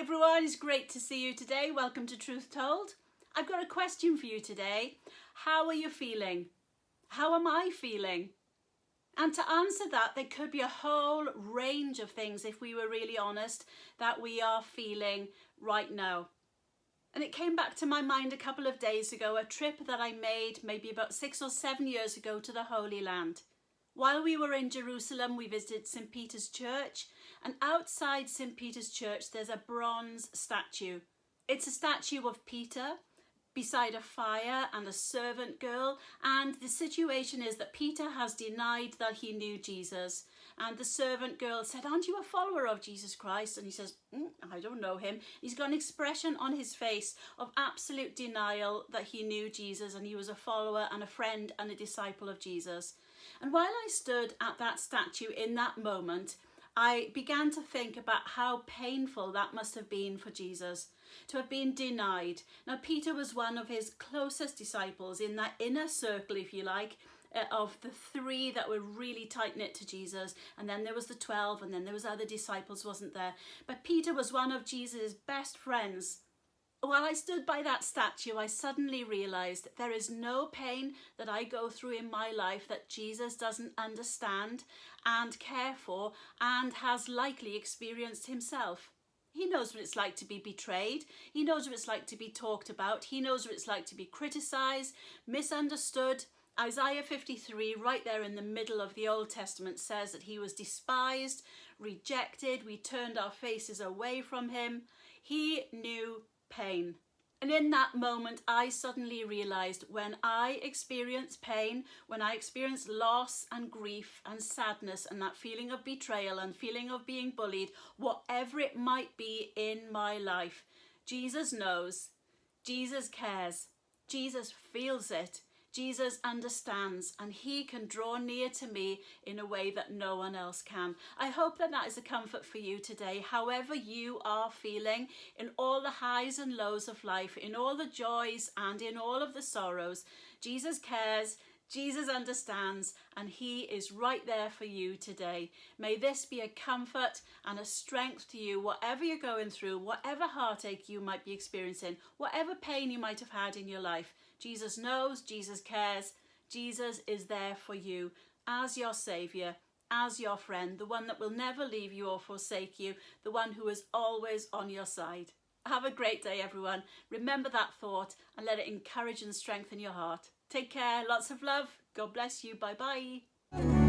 everyone, it's great to see you today. Welcome to Truth Told. I've got a question for you today. How are you feeling? How am I feeling? And to answer that, there could be a whole range of things, if we were really honest, that we are feeling right now. And it came back to my mind a couple of days ago, a trip that I made maybe about 6 or 7 years ago to the Holy Land. While we were in Jerusalem, we visited St. Peter's Church, and outside St. Peter's Church there's a bronze statue. It's a statue of Peter beside a fire and a servant girl, and the situation is that Peter has denied that he knew Jesus, and the servant girl said, "Aren't you a follower of Jesus Christ?" And he says, "I don't know him." He's got an expression on his face of absolute denial that he knew Jesus and he was a follower and a friend and a disciple of Jesus. And while I stood at that statue in that moment, I began to think about how painful that must have been for Jesus, to have been denied. Now, Peter was one of his closest disciples in that inner circle, if you like, of the 3 that were really tight-knit to Jesus. And then there was the 12, and then there was other disciples, wasn't there? But Peter was one of Jesus' best friends. While I stood by that statue, I suddenly realised there is no pain that I go through in my life that Jesus doesn't understand and care for and has likely experienced himself. He knows what it's like to be betrayed. He knows what it's like to be talked about. He knows what it's like to be criticised, misunderstood. Isaiah 53, right there in the middle of the Old Testament, says that he was despised, rejected. We turned our faces away from him. He knew pain. And in that moment, I suddenly realised when I experience pain, when I experience loss and grief and sadness and that feeling of betrayal and feeling of being bullied, whatever it might be in my life, Jesus knows, Jesus cares, Jesus feels it, Jesus understands, and he can draw near to me in a way that no one else can. I hope that that is a comfort for you today, however you are feeling, in all the highs and lows of life, in all the joys and in all of the sorrows. Jesus cares, Jesus understands, and he is right there for you today. May this be a comfort and a strength to you, whatever you're going through, whatever heartache you might be experiencing, whatever pain you might have had in your life. Jesus knows, Jesus cares, Jesus is there for you as your saviour, as your friend, the one that will never leave you or forsake you, the one who is always on your side. Have a great day, everyone. Remember that thought and let it encourage and strengthen your heart. Take care, lots of love. God bless you. Bye-bye.